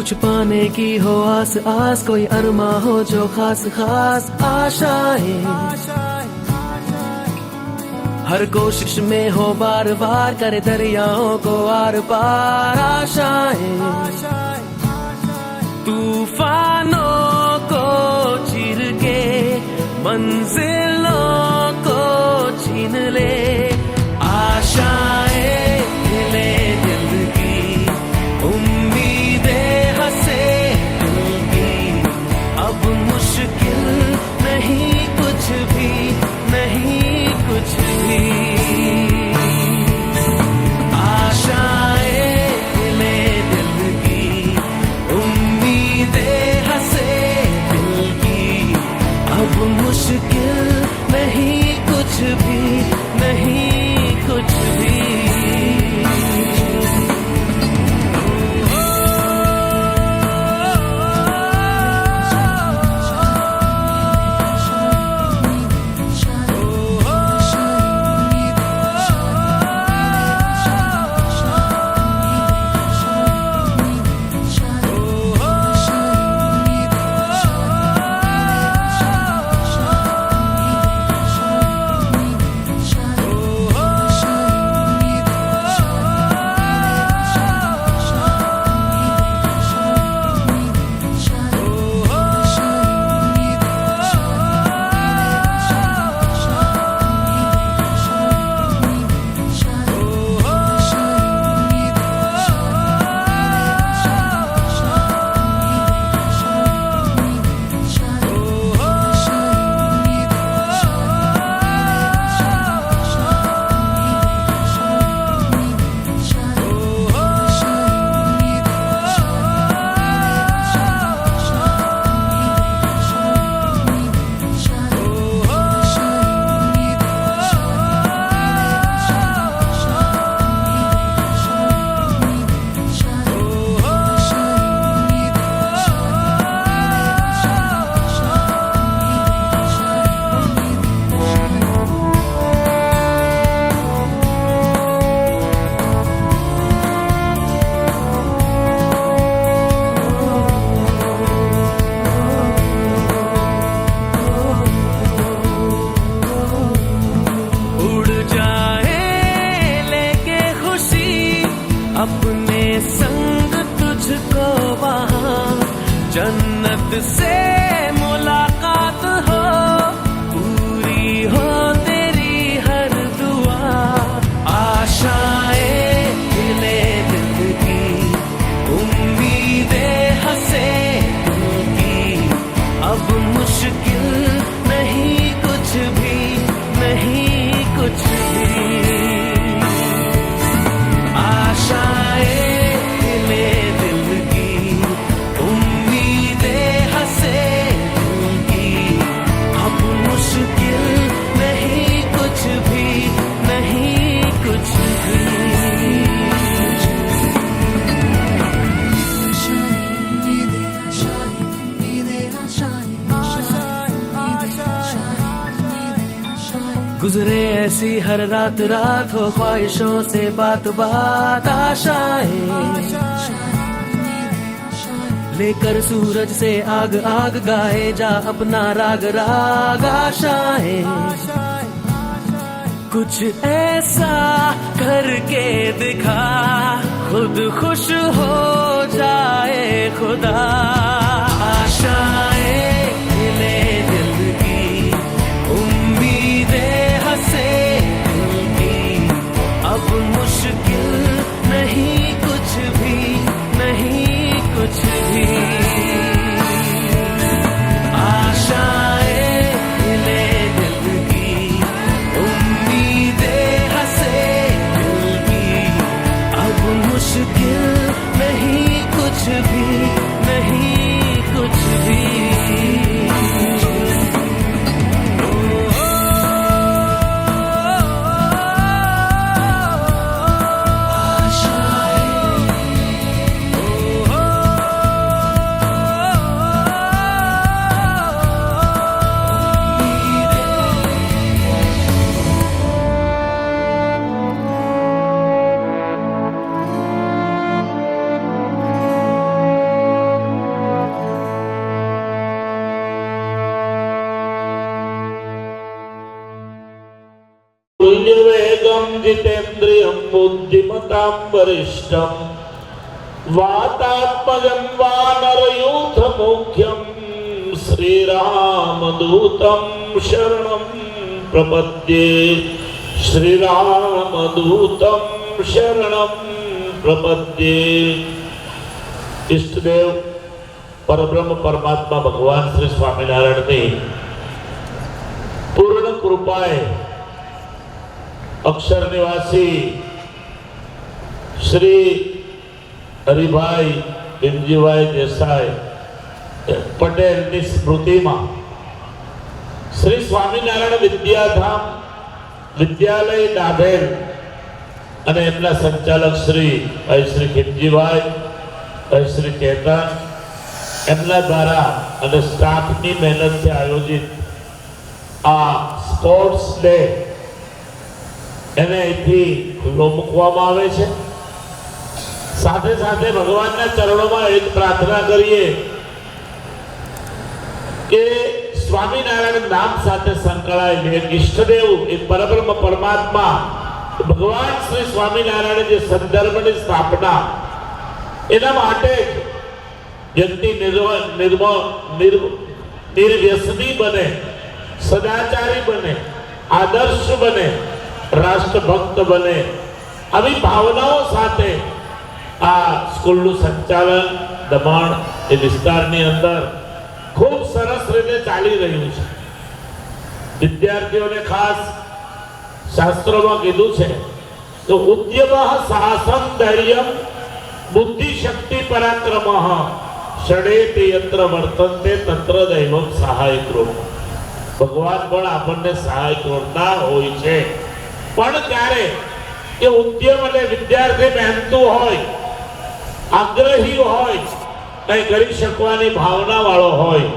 कुछ पाने की हो आस आस, कोई अरमा हो जो खास खास आशाएं, हर कोशिश में हो बार बार, करे दरियाओं को आर पार आशाएं, तूफानों को चीर के मंजिलों को छीन ले, आशाएं खिले दिल की, उम्मीदें हंसे दिल की, अब मुश्किल नहीं कुछ भी, नहीं कुछ भी, आशाएं खिले दिल की, उम्मीदें हंसे दिल की, अब मुश्किल नहीं कुछ भी, नहीं कुछ भी। अपने संग तुझको वहाँ जन्नत से मुलाकात हो, पूरी हो तेरी हर दुआ, आशाएं खिले दिल की, उम्मीदें हंसे दिल की, अब मुश्किल नहीं कुछ भी, नहीं कुछ भी, आशाएं खिले दिल की, उम्मीदें हंसे दिल की, अब मुश्किल नहीं कुछ भी, नहीं कुछ भी। गुजरे ऐसी हर रात रात, हो ख्वाहिशों से बात बात, आशाएं लेकर सूरज से आग आग, गाए जा अपना राग राग, आशाएं कुछ ऐसा करके दिखा, खुद खुश हो जाए खुदा, आशाएं खिले दिल की, उम्मीदें हंसे दिल की, अब मुश्किल नहीं कुछ भी, नहीं कुछ भी, आशाएं खिले दिल की, उम्मीदें हंसे दिल की, अब मुश्किल नहीं कुछ भी, नहीं जितेन्द्रियं बुद्धिमतां वरिष्ठं वातात्मजं वानरयूथमुख्यं श्रीरामदूतं शरणं प्रपद्ये श्रीरामदूतं शरणं प्रपद्ये। इष्टदेव परब्रह्म परमात्मा भगवान श्री स्वामीनारायण ने पूर्ण कृपाए अक्षर निवासी श्री हरिभाई भीमजीभाई देसाई पटेल की स्मृति में श्री स्वामीनारायण विद्याधाम विद्यालय दाभेल અને એમના સંચાલક શ્રી શ્રી ભીમજીભાઈ શ્રી કેતન એમના દ્વારા અને સ્ટાફની મહેનતથી આયોજિત આ સ્પોર્ટ્સ ડે એને અહીંથી ખુલ્લો મૂકવામાં આવે છે। સાથે સાથે ભગવાનના ચરણોમાં એ જ પ્રાર્થના કરીએ કે સ્વામિનારાયણ નામ સાથે સંકળાયેલી એક ઈષ્ટદેવ એ પરબ્રહ્મ પરમાત્મા ભગવાન શ્રી સ્વામિનારાયણ જે સંદર્ભની સ્થાપના એના માટે વ્યક્તિ निर्व्यसनी बने, सदाचारी बने, आदर्श बने, राष्ट्रभक्त बने, આવી ભાવનાઓ સાથે આ સ્કૂલનું સંચાલન દમણ એ વિસ્તારની અંદર ખૂબ સરસ રીતે ચાલી રહ્યું છે। વિદ્યાર્થીઓને ખાસ શાસ્ત્રોમાં કીધું છે તો ઉદ્યમઃ સાહસં ધૈર્યં બુદ્ધિ શક્તિ પરાક્રમઃ ષડેતિ યત્ર વર્તન્તે તત્ર દૈવં સહાયકૃત। ભગવાન પણ આપણને સહાય કરતા હોય છે, પણ ક્યારે કે ઉદ્યમ અને વિદ્યાર્થી મહેનતુ હોય, આગ્રહી હોય, કઈ કરી શકવાની ભાવના વાળો હોય,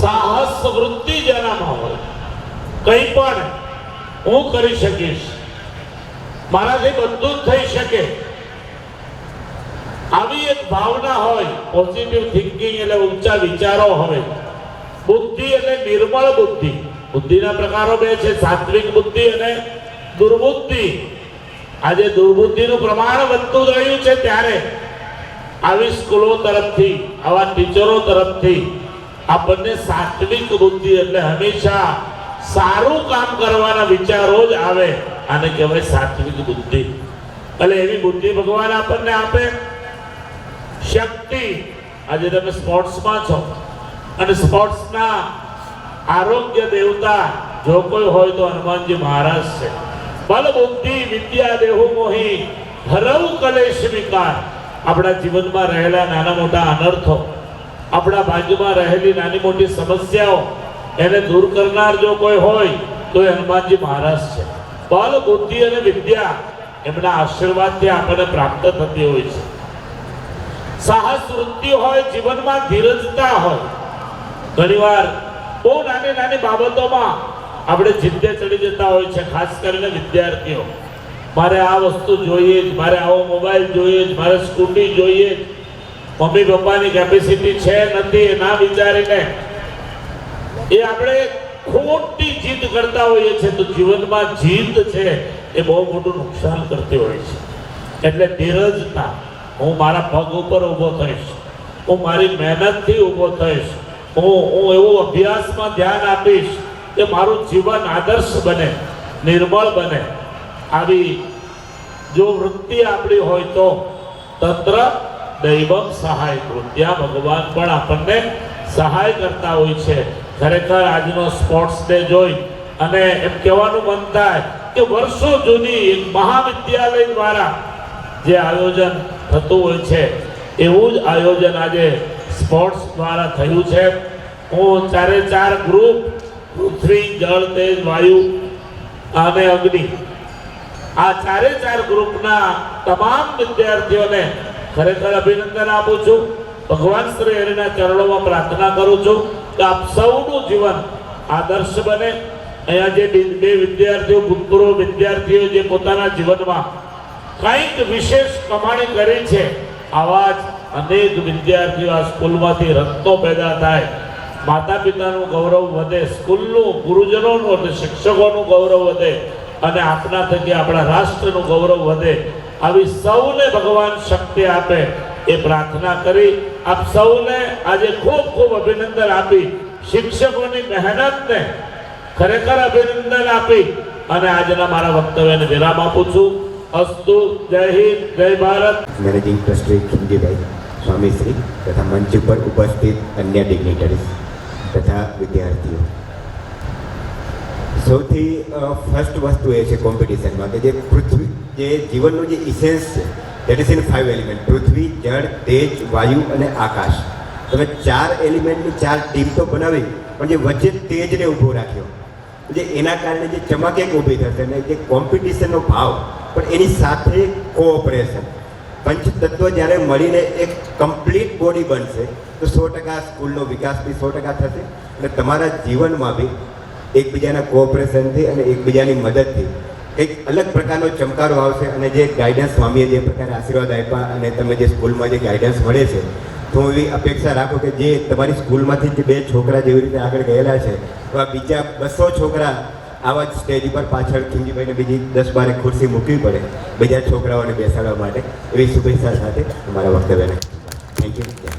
સાહસ વૃત્તિ જેનામાં હોય, કઈ પણ હું કરી શકીશ, મારાથી બધું જ થઈ શકે, આવી એક ભાવના હોય, પોઝિટિવ થિંકિંગ એટલે ઊંચા વિચારો હોય। બુદ્ધિ એટલે નિર્મળ બુદ્ધિ, બુદ્ધિના પ્રકારો બે છે, સાત્વિક બુદ્ધિ અને દુર્બુદ્ધિ। આજે દુર્બુદ્ધિનું પ્રમાણ વધતું રહ્યું છે, ત્યારે આવી સ્કૂલો તરફથી, આવા ટીચરો તરફથી આપણને સાત્વિક બુદ્ધિ એટલે હંમેશા સારું કામ કરવાના વિચારો જ આવે, આને કહેવાય સાત્વિક બુદ્ધિ। એટલે એવી બુદ્ધિ ભગવાન આપણને આપે। શક્તિ, આજે તમે સ્પોર્ટ્સમાં છો અને સ્પોર્ટ્સના આરોગ્ય દેવતા જો કોઈ હોય તો હનુમાનજી મહારાજ છે। બલ બુદ્ધિ વિદ્યા દેહુ મોહી હરવ કલેશ વિકાર। આપણા જીવનમાં રહેલા નાના મોટા અનર્થો, આપણા ભાગ્યમાં રહેલી નાની મોટી સમસ્યાઓ એને દૂર કરનાર જો કોઈ હોય તો એ હનુમાનજી મહારાજ છે। બલ બુદ્ધિ અને વિદ્યા એમના આશીર્વાદથી આપણને પ્રાપ્ત થતી હોય છે। સાહસ વૃત્તિ હોય, જીવનમાં ધીરજતા હોય। ઘણીવાર બહુ નાની નાની બાબતોમાં આપણે જીદ્દે ચડી જતા હોય છે, ખાસ કરીને વિદ્યાર્થીઓ। મારે આ વસ્તુ જોઈએ જ, મારે આવો મોબાઈલ જોઈએ જ, મારે સ્કૂટી જોઈએ જ, મમ્મી પપ્પાની કેપેસિટી છે નથી એ ના વિચારીને એ આપણે ખોટી જીદ કરતા હોઈએ છીએ, તો જીવનમાં જીદ છે એ બહુ મોટું નુકસાન કરતી હોય છે। એટલે ધીરજતા, હું મારા પગ ઉપર ઊભો થઈશ, હું મારી મહેનતથી ઊભો થઈશ, હું એવો અભ્યાસમાં ધ્યાન આપીશ કે મારું જીવન આદર્શ બને, નિર્મળ બને। આવી જો વૃત્તિ આપણી હોય તો તત્ર દૈવમ સહાયકૃત, ત્યાં ભગવાન પણ આપણને સહાય કરતા હોય છે। ખરેખર આજનો સ્પોર્ટ્સ ડે જોઈ અને એમ કહેવાનું મન થાય કે વર્ષો જૂની એક મહાવિદ્યાલય દ્વારા જે આયોજન થતું હોય છે એવું જ આયોજન આજે સ્પોર્ટ્સ દ્વારા થયું છે। હું ચારે ચાર ગ્રુપ, પૃથ્વી, જળ, તેજ, વાયુ અને અગ્નિ, આ ચારે ચાર ગ્રુપના તમામ વિદ્યાર્થીઓને ખરેખર અભિનંદન આપું છું। ભગવાન શ્રી હરિના ચરણોમાં પ્રાર્થના કરું છું કે આપ સૌનું જીવન આદર્શ બને। અહીંયા જે બે વિદ્યાર્થીઓ, ભૂતપૂર્વ વિદ્યાર્થીઓ જે પોતાના જીવનમાં કંઈક વિશેષ કમાણી કરી છે, આવા જ અનેક વિદ્યાર્થીઓ આ સ્કૂલમાંથી રત્નો પેદા થાય, માતા પિતાનું ગૌરવ વધે, સ્કૂલનું, ગુરુજનોનું અને શિક્ષકોનું ગૌરવ વધે, અને આપના થકી આપણા રાષ્ટ્રનું ગૌરવ વધે આવી સૌને ભગવાન શક્તિ આપે એ પ્રાર્થના કરી આપ સૌને આજે ખૂબ ખૂબ અભિનંદન આપી શિક્ષકોની મહેનતને ખરેખર અભિનંદન આપી અને આજના મારા વક્તવ્યને વિરામ આપું છું. અસ્તુ. જય હિન્દ, જય ભારત. મેનેજિંગ ટ્રસ્ટી ખીમજીભાઈ સ્વામીશ્રી તથા મંચ ઉપર ઉપસ્થિત અન્ય ડિગ્નિટરીઝ તથા વિદ્યાર્થીઓ, સૌથી ફર્સ્ટ વસ્તુ એ છે કોમ્પિટિશનમાં કે જે પૃથ્વી જે જીવનનું જે ઇસેન્સ છે દેટ ઇઝ ઇન 5 એલિમેન્ટ: પૃથ્વી, જળ, તેજ, વાયુ અને આકાશ. તમે 4 એલિમેન્ટની 4 ટીમ તો બનાવી, પણ જે વચ્ચે તેજને ઊભો રાખ્યો, જે એના કારણે જે ચમક એક ઊભી થશે અને જે કોમ્પિટિશનનો ભાવ, પણ એની સાથે કોઓપરેશન, પંચતત્વ જ્યારે મળીને એક કમ્પ્લીટ બોડી બનશે તો 100% સ્કૂલનો વિકાસ બી 100% થશે અને તમારા જીવનમાં બી એકબીજાના કોઓપરેશનથી અને એકબીજાની મદદથી એક અલગ પ્રકારનો ચમકારો આવશે. અને જે ગાઈડન્સ સ્વામીએ જે પ્રકારે આશીર્વાદ આપ્યા અને તમે જે સ્કૂલમાં જે ગાઈડન્સ મળે છે, તો હું એવી અપેક્ષા રાખું કે જે તમારી સ્કૂલમાંથી જે 2 છોકરા જેવી રીતે આગળ ગયેલા છે, તો આ બીજા 200 છોકરા આવા જ સ્ટેજ પર પાછળ ખીમજીભાઈને બીજી 10-12 ખુરશી મૂકવી પડે બીજા છોકરાઓને બેસાડવા માટે. એવી શુભેચ્છા સાથે મારા વક્તવ્યને થેન્ક યુ.